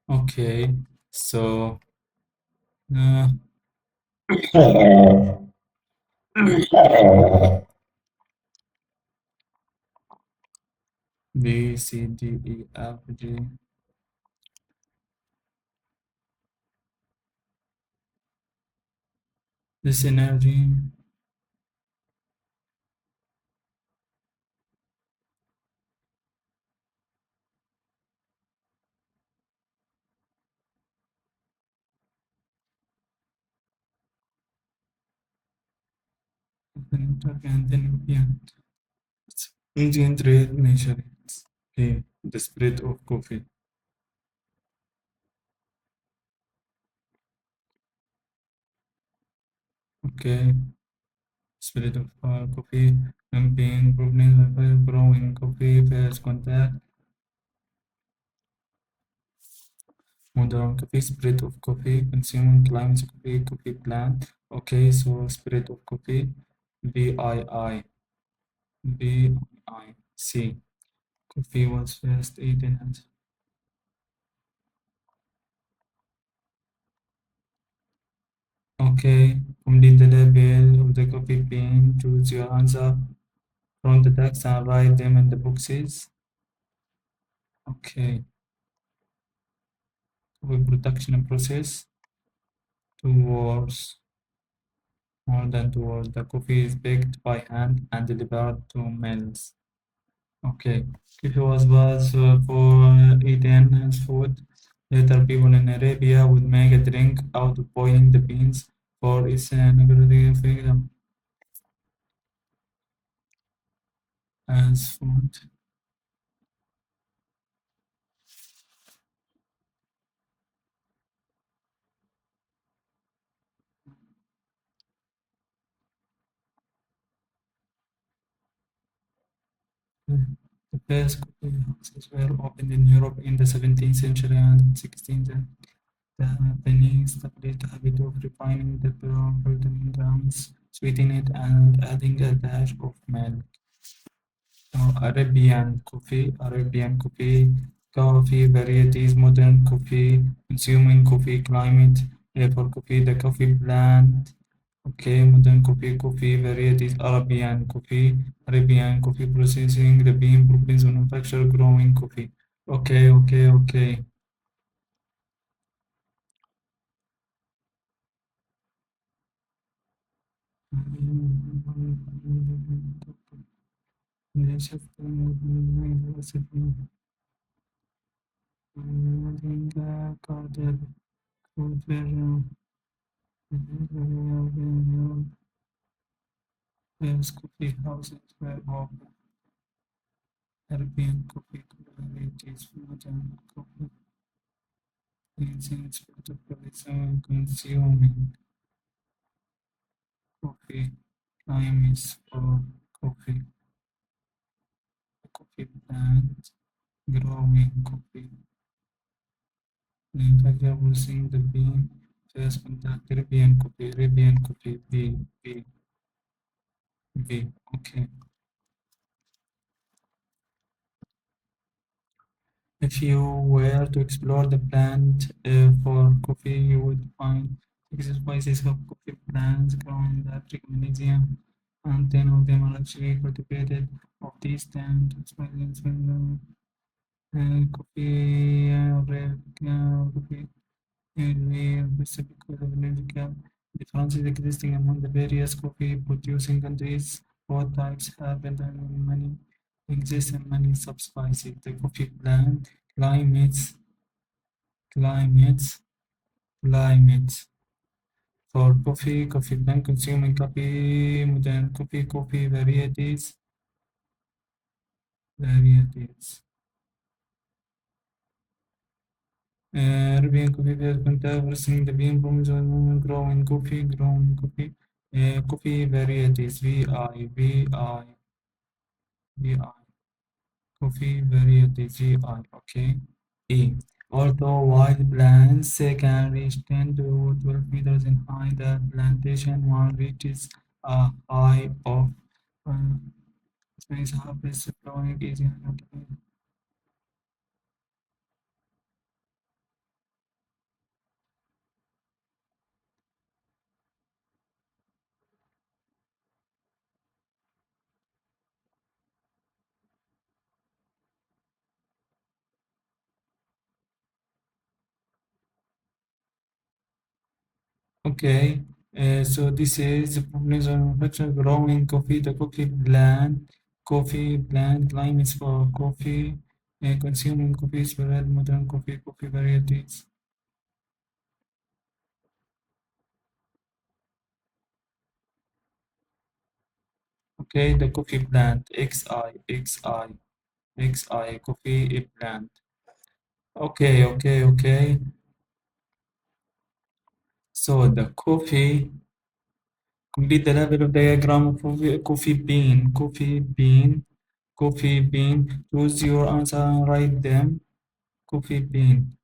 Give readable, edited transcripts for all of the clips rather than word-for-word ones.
Okay, so uh, B, C, D, E, F, G. This energy, and then yeah, it's Indian trade measure. Okay, the spread of coffee. Okay, spread of coffee, campaign, problem, growing coffee, first contact, modern coffee, spread of coffee, consuming climate coffee, coffee plant. Okay, so spread of coffee, VII, VIC. Coffee was first eaten and okay. Complete the label of the coffee bean. Choose your answer from the text and write them in the boxes. Okay. Coffee production process. 2 words. More than 2 words. The coffee is baked by hand and delivered to mills. Okay. Coffee was for eaten as food. Later, people in Arabia would make a drink out of boiling the beans for its freedom as food. The first coffee houses were opened in Europe in the 17th century and 16th. The Japanese established the habit of refining the golden grounds, sweetening it, and adding a dash of milk. Now, coffee varieties, modern coffee, consuming coffee climate, for coffee, the coffee plant. Okay, modern coffee varieties, Arabian coffee processing, the bean province manufacture growing coffee. Okay. Yes, coffee houses were open. Arabian coffee varieties, modern coffee incense for consuming coffee. Time is for coffee, coffee plant, growing coffee. In fact, I was seeing the bean first contact Arabian coffee, V. Okay. If you were to explore the plant for coffee, you would find six species of coffee plants growing in Africa, Malaysia, and 10 of them are actually cultivated. Of these 10 species, coffee, Arabica, coffee, and because of political differences existing among the various coffee producing countries. Both types have many exist in many subspecies. The coffee plant climates, climates, climates for coffee, coffee plant consuming coffee, modern coffee varieties, varieties. Arabian coffee bears controversy the bean booms growing coffee varieties VI coffee varieties VI okay. E. Although wild plants can reach 10 to 12 meters in height, the plantation one reaches a height of Space harvest flowing easy. Okay, so this is the problems of manufacturing growing coffee, the coffee plant climates for coffee, consuming coffee spread, modern coffee varieties. Okay, the coffee plant, XI, coffee plant. Okay. So the complete the level of diagram of coffee bean. Choose your answer and write them. Coffee bean.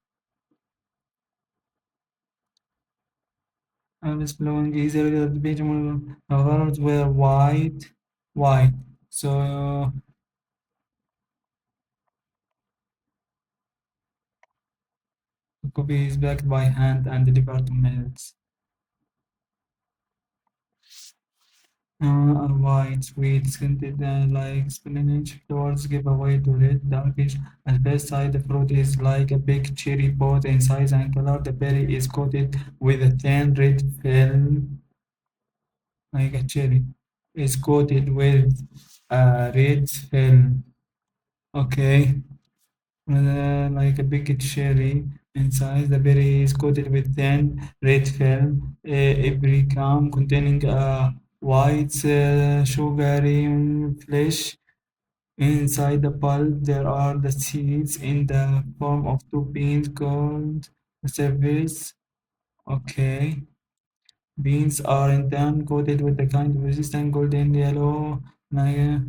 Alice blowing easily the page words were white. So coffee is backed by hand and delivered to mills. White, sweet, scented like spinach. Flowers give away to red, darkish. At best side, the fruit is like a big cherry both in size and color. The berry is coated with a thin red film, like a cherry. Is coated with a red film. Okay. Like a big cherry inside. The berry is coated with thin red film, every crumb containing a white sugary flesh. Inside the pulp, there are the seeds in the form of two beans called cervix. Okay. Beans are in turn coated with a kind of resistant golden yellow. Like,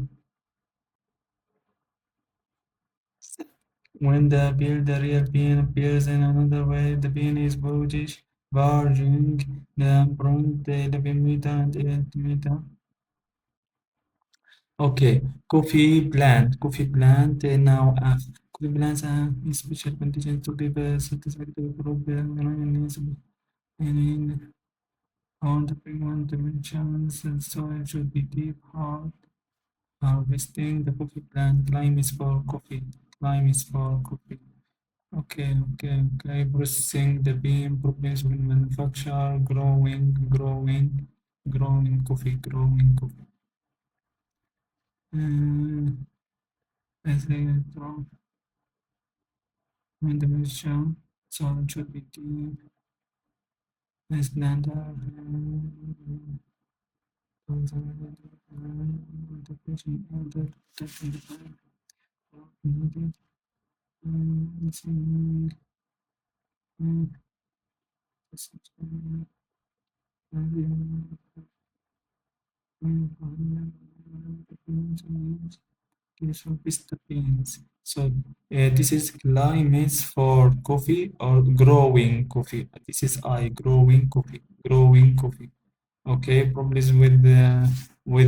when the real bean appears in another way, the bean is bulgish, barging the front 11 meter and 8 meter. Okay, coffee plant now coffee plants have special conditions to give a satisfactory crop needs in all the frequent dimensions and soil should be deep hard harvesting the coffee plant climb is for coffee climb is for coffee. Okay. Processing the bean problems with manufacture, growing coffee. I think from when the mixture, so it should be deep, less than the patient order testing the time needed. Seeing, so pista beans. So this is climates for coffee or growing coffee. This is growing coffee. Okay, problems with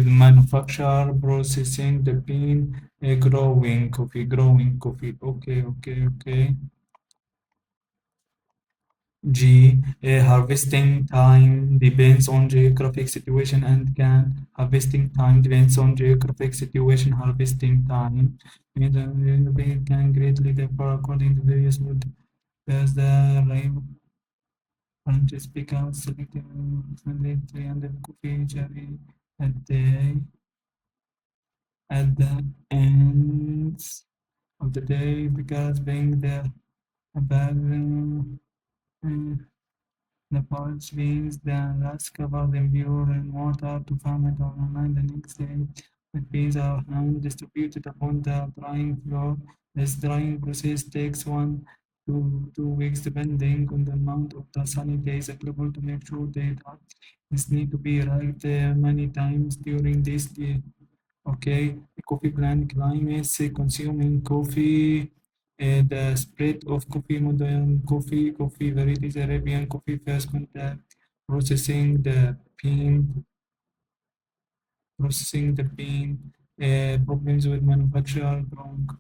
manufacture, processing the bean, growing coffee. Okay. G. Harvesting time depends on geographic situation and can harvesting time depends on geographic situation. Harvesting time can greatly differ according to various wood. As the rain branches become selective, 300 coffee cherry a day at the ends of the day because being there about the pods beans the rust cover them pure in water to ferment overnight. The next day, the beans are hand distributed upon the drying floor. This drying process takes 1 to 2 weeks depending on the amount of the sunny days available to make sure they dry. This need to be right many times during this day. Okay, the coffee plant climates consuming coffee, the spread of coffee, modern coffee varieties, Arabian coffee, first contact, processing the bean, processing the bean, Problems with manufacturer wrong.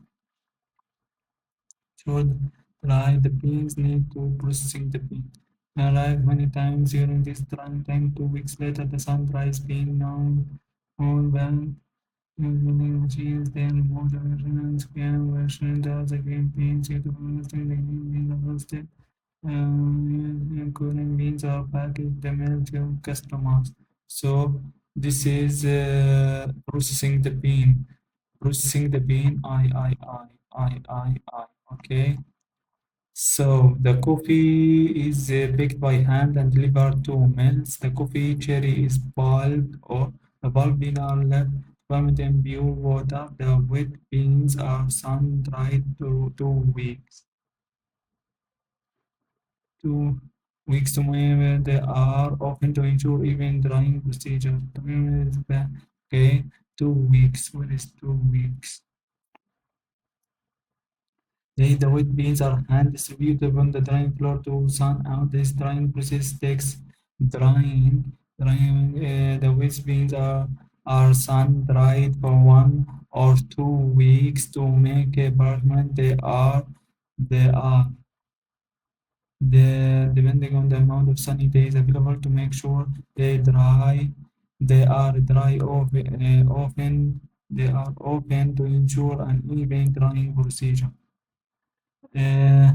Should dry the beans need to processing the bean. Arrive many times during this drying time. 2 weeks later, the sun dries bean on all bank. Using machines, then remove the version and scan version does the green beans. You don't understand the green beans are roasted. Cooling beans are packaged the mail to customers. So this is processing the bean. Processing the bean. I. Okay. So the coffee is picked by hand and delivered to mills. The coffee cherry is pulped or the pulp beans are left fermented in pure water. The wet beans are sun dried to 2 weeks. 2 weeks to where they are often to ensure even drying procedure. Okay, 2 weeks. What is 2 weeks? The wet beans are hand distributed on the drying floor to sun out. This drying process takes drying. The wet beans are sun dried for 1 or 2 weeks to make a parchment. They are depending on the amount of sunny days available to make sure they are dry often. They are open to ensure an even drying procedure. Uh,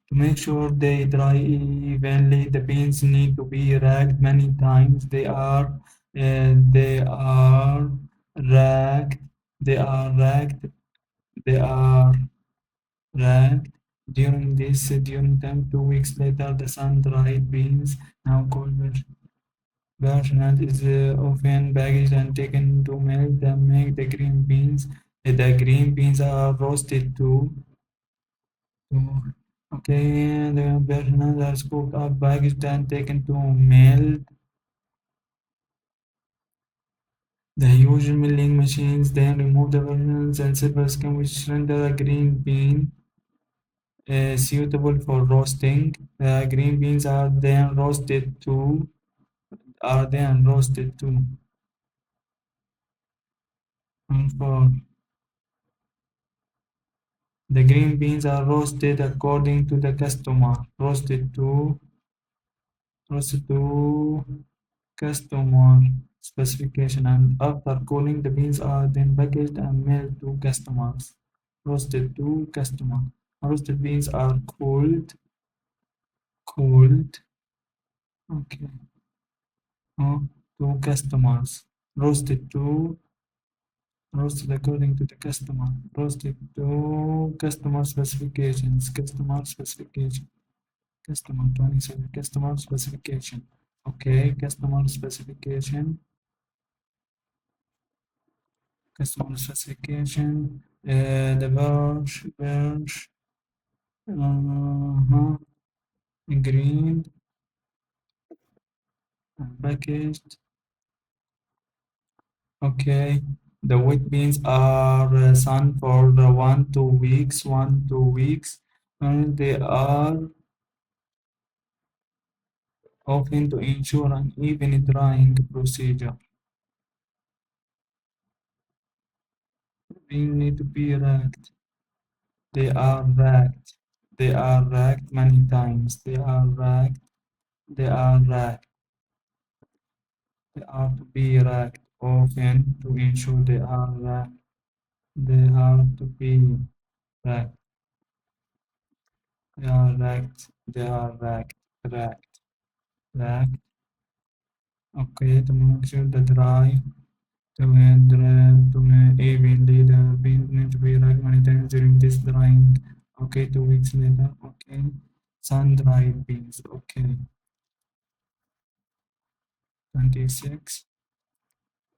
to make sure they dry evenly, the beans need to be racked many times. They are racked. They are racked. They are racked. During time, 2 weeks later, the sun-dried beans, now called versional, is often packaged and taken to milk. They make the green beans. The green beans are roasted too. Okay, the bananas are scooped up, packaged, and taken to mill. The huge milling machines then remove the bananas and silver skin, which render a green bean suitable for roasting. The green beans are then roasted too. Are then roasted too. And for the green beans are roasted according to the customer. Roasted to customer specification, and after cooling the beans are then packaged and mailed to customers. Roasted to customer. Roasted beans are cooled, okay, uh, to customers. Roasted to roasted according to the customer. Roasted to customer specification. Customer 27. Customer specification. Okay, customer specification. Customer specification, the verge, uh, green, packaged. Okay, the wheat beans are sun for 1 2 weeks, and they are often to ensure an even drying procedure. They need to be racked. They are racked. They are racked many times. They are racked. They are racked. They are to be racked often to ensure they are racked. They are to be racked. They are racked. They are racked. Racked. Racked. Okay, to make sure the dry to evenly the beans need to be racked many times during this drying. Okay, 2 weeks later. Okay, sun dried beans. Okay, 26.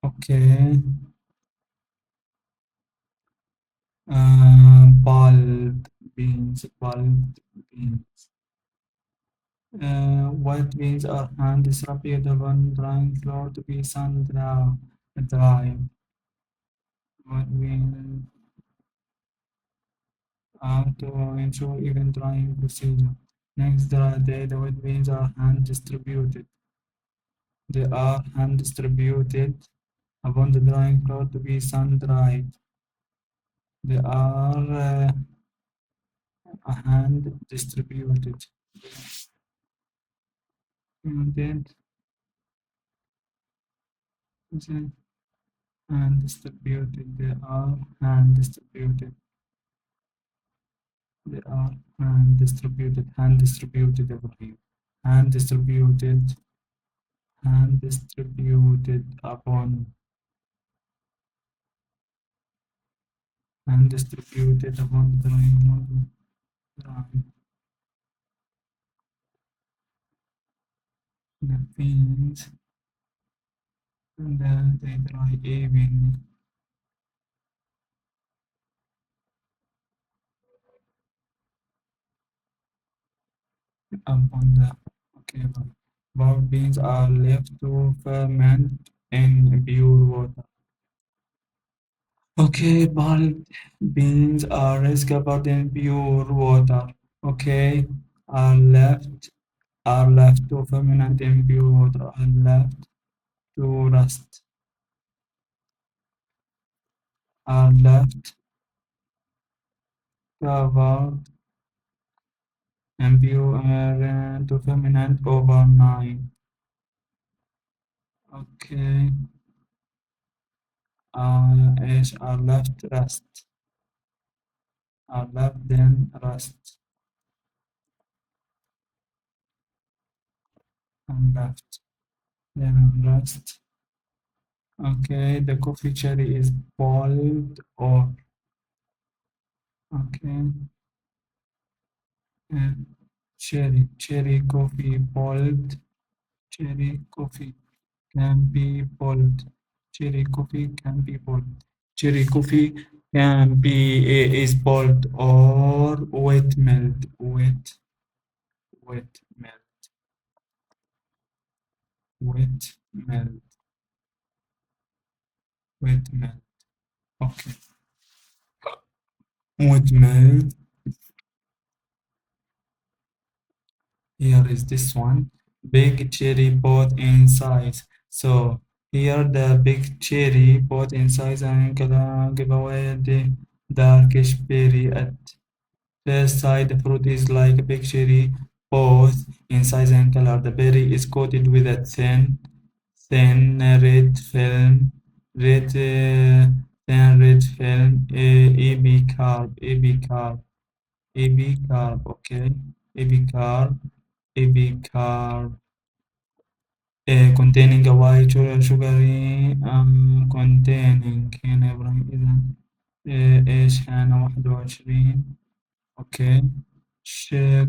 Okay, bulb beans. Bulb beans. White beans are hand distributed on drying floor to be dry. White beans are to ensure even drying procedure. Next dry day, the white beans are hand distributed. They are hand distributed. Upon the drying cloth to be sun dried. They are hand distributed. Content is hand distributed. They are hand distributed. They are hand distributed. Hand distributed, I believe. Hand distributed. Hand distributed upon. Hand distributed upon the drying model. Drying the beans and then they dry evenly upon the okay. Boiled beans are left to ferment in pure water. Okay, boiled beans are covered in pure water. Okay, are left to ferment in pure water. Are left to rust. Are left covered in pure to ferment overnight. Okay, are left rust. Are left then rust and left then rust. Okay, the coffee cherry is boiled or okay, uh, cherry coffee boiled. Cherry coffee can be boiled. Cherry coffee can be boiled. Cherry coffee can be is boiled or wet melt. Wet melt. Wet melt. Wet melt. Okay. Wet melt. Here is this one. Big cherry both in size. So here the big cherry both in size and give away the darkish berry at first sight. The fruit is like a big cherry both in size and color. The berry is coated with a thin red film, red thin red film, AB carb, okay, AB carb. AB carb containing a white sugary containing هنا يا إبراهيم إذا إيش هنا 21 okay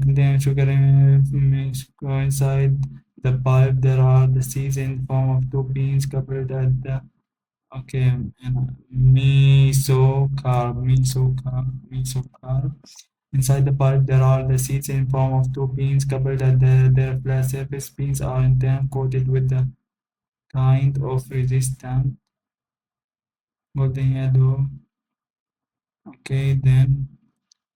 containing sugary mix inside the pulp there are the seeds in form of two beans coupled at the okay هنا mesocarp. Inside the pulp, there are the seeds in form of two beans coupled at their flat surface. Beans are in turn coated with the kind of resistant golden yellow. Okay, then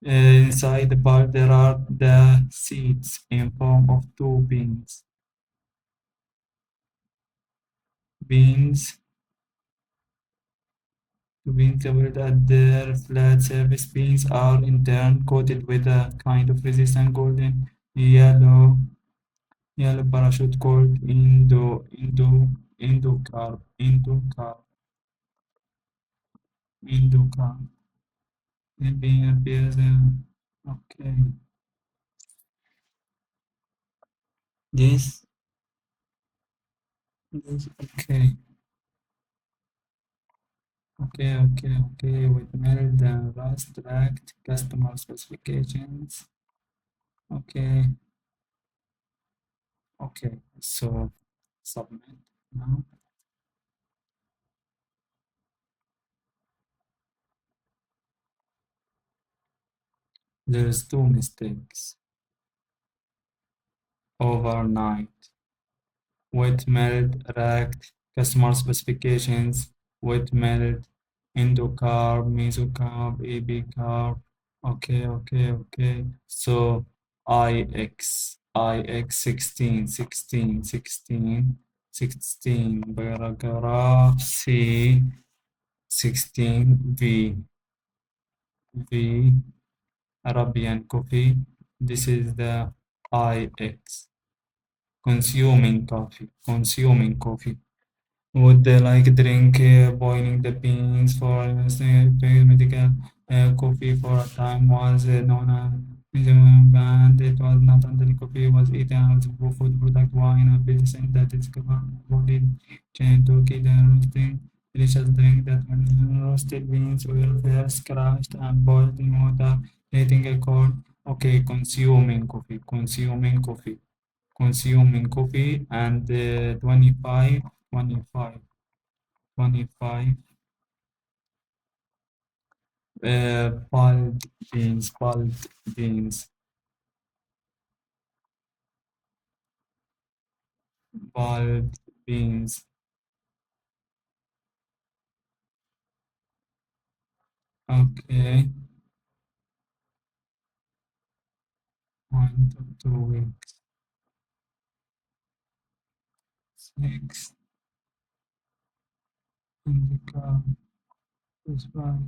inside the pulp, there are the seeds in form of two beans. Beans to be coupled at their flat surface. Beans are in turn coated with a kind of resistant golden yellow parachute called endocarp. It being appears okay. This okay. Okay. With merit and rust tracked customer specifications. Okay. So submit now. There's two mistakes. Overnight. Wet melt racked customer specifications. Wet melt endocarp, mesocarp, AB carb. Okay. So IX 16 16. Paragraph C. 16. V. Arabian coffee. This is the IX. Consuming coffee. Consuming coffee. Would they like drink boiling the beans for medical coffee for a time was known as and it was not until coffee was eaten as a food product wine and medicine that is body chain to keep the roasting delicious drink that when roasted beans were first crushed and boiled in water letting a cold okay consuming coffee and 25 pulled beans, pulled beans. Okay, 1 to 2 weeks. Six indica is right.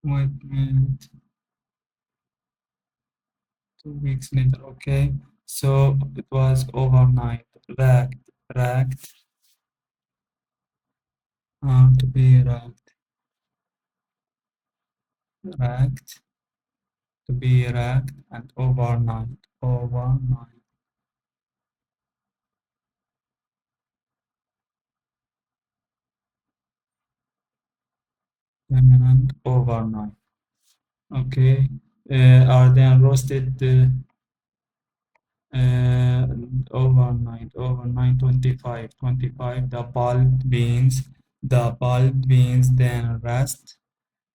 Wait a minute, 2 weeks later. Okay, so it was overnight. Racked, racked, to be racked, to be racked, and overnight, permanent, overnight. Okay, are then roasted uh, overnight 25 the bulb beans then rest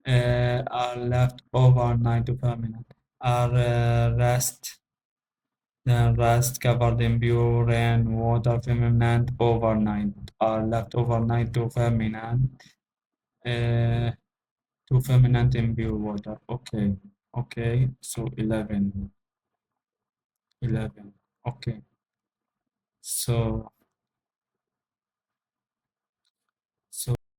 are left overnight to ferment are rest covered in pure rain water ferment overnight are left overnight uh, to ferment in pure water okay so 11 okay so so